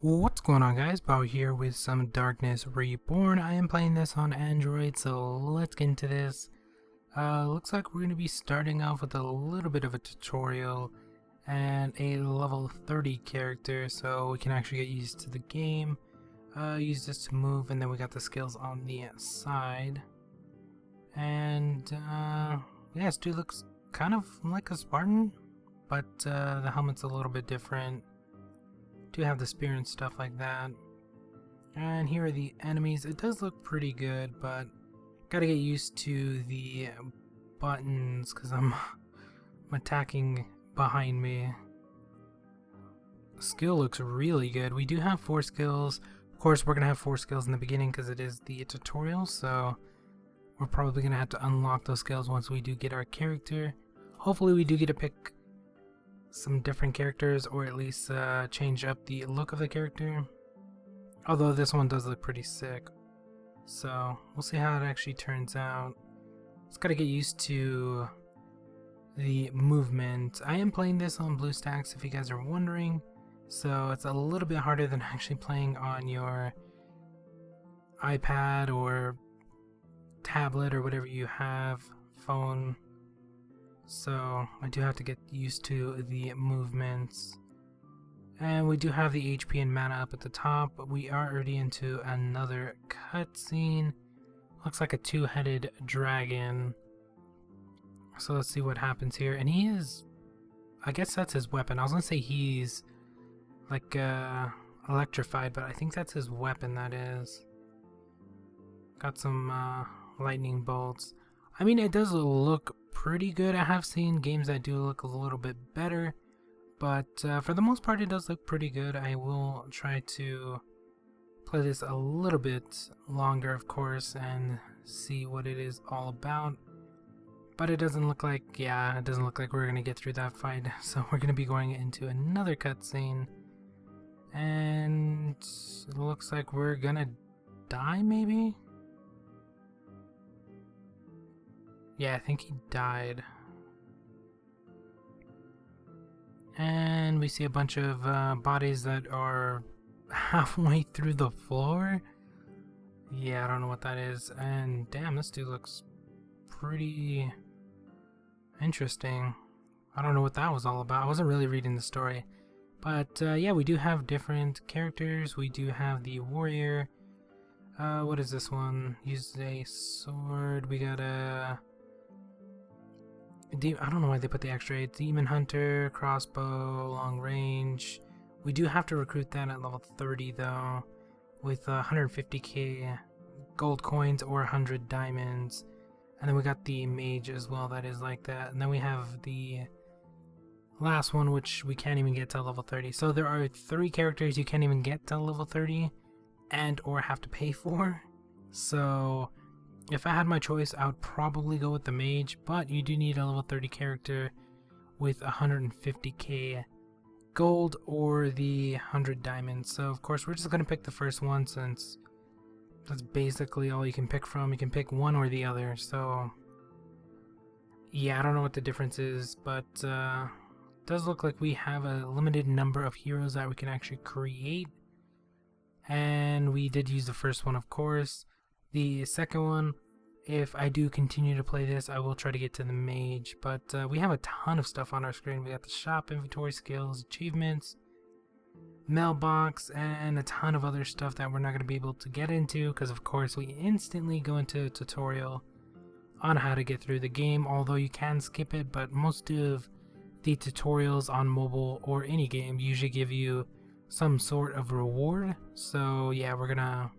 What's going on, guys? Bao here with some Darkness Reborn. I am playing this on Android, so let's get into this. Looks like we're going to be starting off with a little bit of a tutorial and a level 30 character, so we can actually get used to the game. Use this to move, and then we got the skills on the side. And yeah, this dude looks kind of like a Spartan, but the helmet's a little bit different. Do have the spear and stuff like that. And here are the enemies. It does look pretty good, but gotta get used to the buttons because I'm attacking behind me. Skill looks really good. We do have 4 skills. Of course, we're gonna have 4 skills in the beginning because it is the tutorial, so we're probably gonna have to unlock those skills once we do get our character. Hopefully we do get to pick some different characters, or at least change up the look of the character, although this one does look pretty sick, so we'll see how it actually turns out. Just gotta get used to the movement. I am playing this on BlueStacks, if you guys are wondering, so it's a little bit harder than actually playing on your iPad or tablet or whatever you have, phone. So I do have to get used to the movements. And we do have the HP and mana up at the top, but we are already into another cutscene. Looks like a 2-headed dragon. So let's see what happens here. And he is, I guess that's his weapon. I was gonna say he's like electrified, but I think that's his weapon, that is. Got some lightning bolts. I mean, it does look pretty good. I have seen games that do look a little bit better, but for the most part it does look pretty good. I will try to play this a little bit longer, of course, and see what it is all about. But it doesn't look like, it doesn't look like we're gonna get through that fight, so we're gonna be going into another cutscene, and it looks like we're gonna die, maybe? Yeah, I think he died. And we see a bunch of bodies that are halfway through the floor. Yeah, I don't know what that is. And damn, this dude looks pretty interesting. I don't know what that was all about. I wasn't really reading the story. But yeah, we do have different characters. We do have the warrior. What is this one? Use a sword. We got a... I don't know why they put the extra 8. Demon Hunter, crossbow, long range. We do have to recruit that at level 30 though, with 150k gold coins or 100 diamonds. And then we got the mage as well, that is like that. And then we have the last one, which we can't even get to level 30. So there are 3 characters you can't even get to level 30 and or have to pay for. So if I had my choice, I would probably go with the mage, but you do need a level 30 character with 150k gold or the 100 diamonds. So of course we're just going to pick the first one, since that's basically all you can pick from. You can pick one or the other. So yeah, I don't know what the difference is, but it does look like we have a limited number of heroes that we can actually create. And we did use the first one, of course. The second one, if I do continue to play this, I will try to get to the mage, but we have a ton of stuff on our screen. We got the shop, inventory, skills, achievements, mailbox, and a ton of other stuff that we're not going to be able to get into because of course we instantly go into a tutorial on how to get through the game, although you can skip it. But most of the tutorials on mobile or any game usually give you some sort of reward, so yeah, we're gonna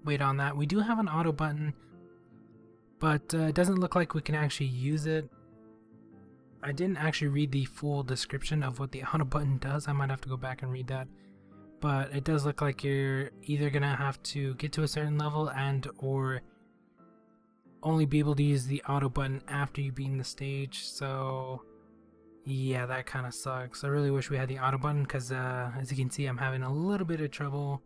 wait on that. We do have an auto button, but it doesn't look like we can actually use it. I didn't actually read the full description of what the auto button does. I might have to go back and read that, but it does look like you're either gonna have to get to a certain level and or only be able to use the auto button after you beat the stage. So yeah, that kind of sucks. I really wish we had the auto button because as you can see, I'm having a little bit of trouble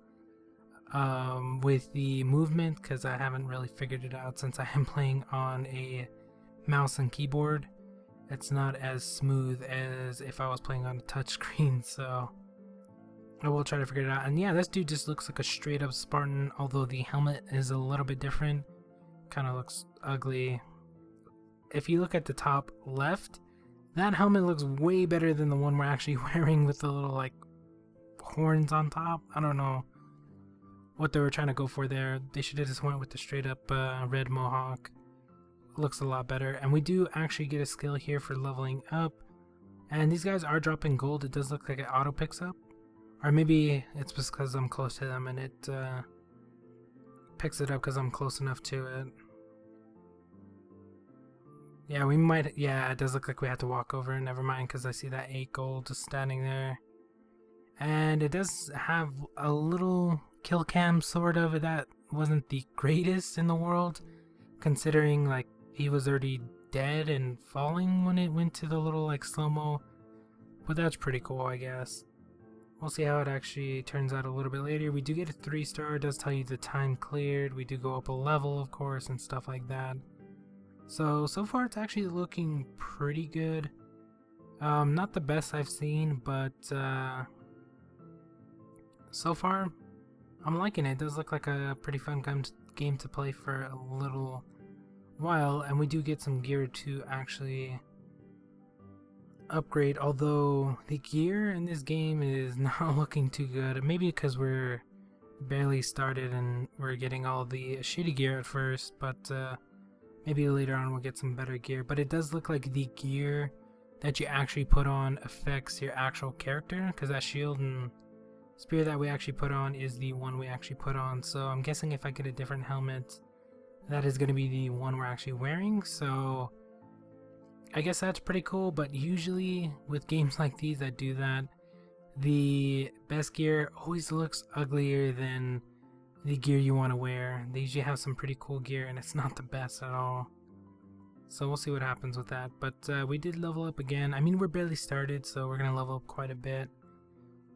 with the movement because I haven't really figured it out, since I am playing on a mouse and keyboard. It's not as smooth as if I was playing on a touchscreen, so I will try to figure it out. And yeah, this dude just looks like a straight up Spartan, although the helmet is a little bit different. Kind of looks ugly. If you look at the top left, that helmet looks way better than the one we're actually wearing with the little like horns on top. I don't know what they were trying to go for there. They should have just went with the straight up red mohawk. Looks a lot better. And we do actually get a skill here for leveling up. And these guys are dropping gold. It does look like it auto picks up. Or maybe it's just because I'm close to them and it picks it up because I'm close enough to it. Yeah, we might. Yeah, it does look like we have to walk over. Never mind, because I see that 8 gold just standing there. And it does have a little kill cam, sort of. That wasn't the greatest in the world, considering like he was already dead and falling when it went to the little like slow-mo. But that's pretty cool, I guess. We'll see how it actually turns out a little bit later. We do get a 3-star. It does tell you the time cleared. We do go up a level, of course, and stuff like that. So far it's actually looking pretty good. Not the best I've seen, but so far I'm liking it. It does look like a pretty fun game to play for a little while, and we do get some gear to actually upgrade, although the gear in this game is not looking too good. Maybe because we're barely started and we're getting all the shitty gear at first, but maybe later on we'll get some better gear. But it does look like the gear that you actually put on affects your actual character, because that shield and spear that we actually put on is the one we actually put on. So I'm guessing if I get a different helmet, that is going to be the one we're actually wearing. So I guess that's pretty cool. But usually with games like these that do that, the best gear always looks uglier than the gear you want to wear. They usually have some pretty cool gear and it's not the best at all. So we'll see what happens with that. But we did level up again. I mean, we're barely started, so we're going to level up quite a bit.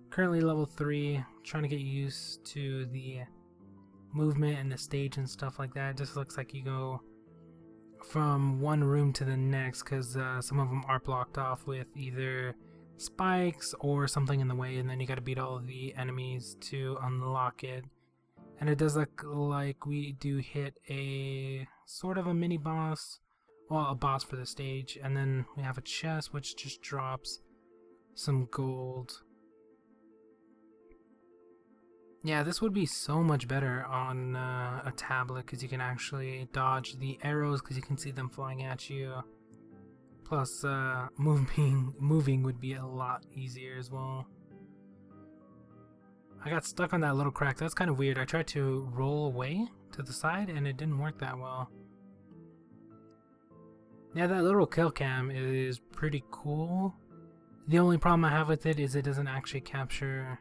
Currently level 3, trying to get used to the movement and the stage and stuff like that. It just looks like you go from one room to the next, because some of them are blocked off with either spikes or something in the way, and then you got to beat all of the enemies to unlock it. And it does look like we do hit a sort of a mini boss, well, a boss for the stage, and then we have a chest which just drops some gold. Yeah, this would be so much better on a tablet, because you can actually dodge the arrows because you can see them flying at you. Plus, moving would be a lot easier as well. I got stuck on that little crack. That's kind of weird. I tried to roll away to the side and it didn't work that well. Yeah, that little kill cam is pretty cool. The only problem I have with it is it doesn't actually capture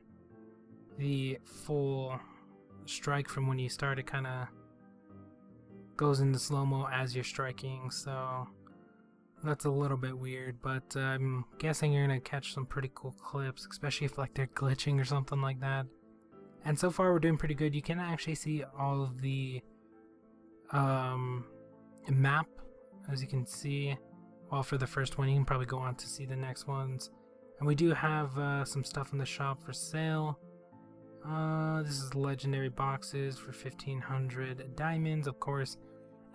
the full strike from when you start. It kind of goes into slow-mo as you're striking, so that's a little bit weird. But I'm guessing you're gonna catch some pretty cool clips, especially if like they're glitching or something like that. And so far we're doing pretty good. You can actually see all of the map, as you can see. Well, for the first one, you can probably go on to see the next ones. And we do have some stuff in the shop for sale. This is legendary boxes for 1500 diamonds. Of course,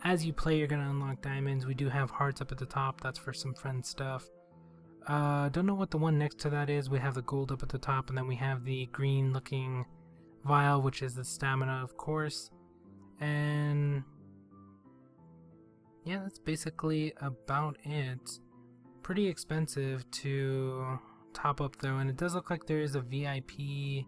as you play, you're going to unlock diamonds. We do have hearts up at the top. That's for some friend stuff. Don't know what the one next to that is. We have the gold up at the top, and then we have the green looking vial, which is the stamina, of course. And yeah, that's basically about it. Pretty expensive to top up though, and it does look like there is a VIP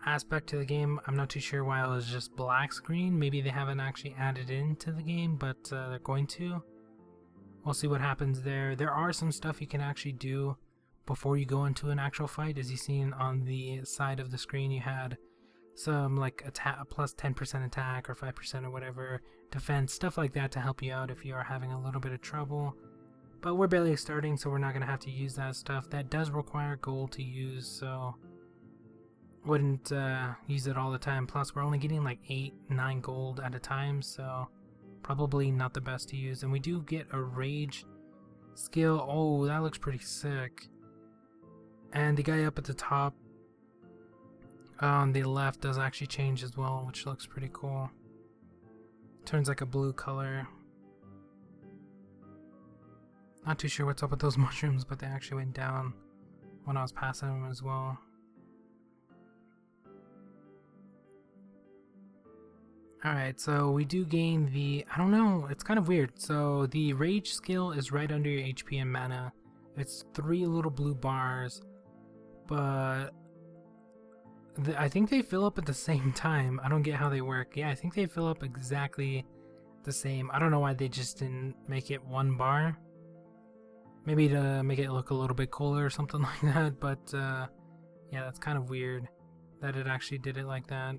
aspect to the game. I'm not too sure why it was just black screen. Maybe they haven't actually added into the game, but they're going to. We'll see what happens there. There are some stuff you can actually do before you go into an actual fight. As you've seen on the side of the screen, you had some like plus 10% attack or 5% or whatever defense, stuff like that to help you out if you are having a little bit of trouble. But we're barely starting, so we're not going to have to use that stuff. That does require gold to use, so wouldn't use it all the time. Plus we're only getting like 8-9 gold at a time, so probably not the best to use. And we do get a rage skill. Oh, that looks pretty sick. And the guy up at the top on the left does actually change as well, which looks pretty cool. Turns like a blue color. Not too sure what's up with those mushrooms, but they actually went down when I was passing them as well. Alright, so we do gain the, I don't know, it's kind of weird. So the rage skill is right under your HP and mana. It's 3 little blue bars, but I think they fill up at the same time. I don't get how they work. Yeah, I think they fill up exactly the same. I don't know why they just didn't make it 1 bar. Maybe to make it look a little bit cooler or something like that, but yeah, that's kind of weird that it actually did it like that.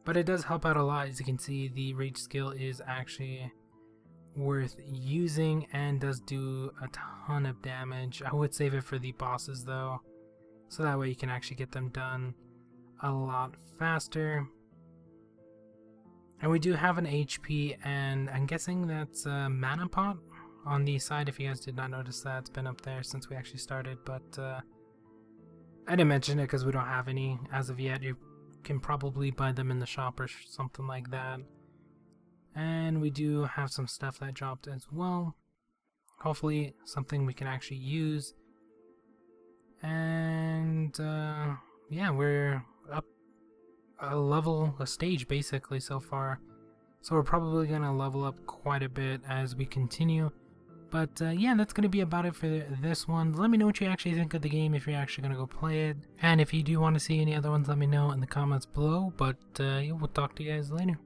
But it does help out a lot. As you can see, the rage skill is actually worth using and does do a ton of damage. I would save it for the bosses though, so that way you can actually get them done a lot faster. And we do have an HP, and I'm guessing that's a mana pot on the side. If you guys did not notice that, it's been up there since we actually started, but I didn't mention it because we don't have any as of yet. You can probably buy them in the shop or something like that. And we do have some stuff that dropped as well. Hopefully something we can actually use. And yeah, we're up a stage basically so far. So we're probably going to level up quite a bit as we continue. But yeah, that's going to be about it for this one. Let me know what you actually think of the game, if you're actually going to go play it. And if you do want to see any other ones, let me know in the comments below. But we'll talk to you guys later.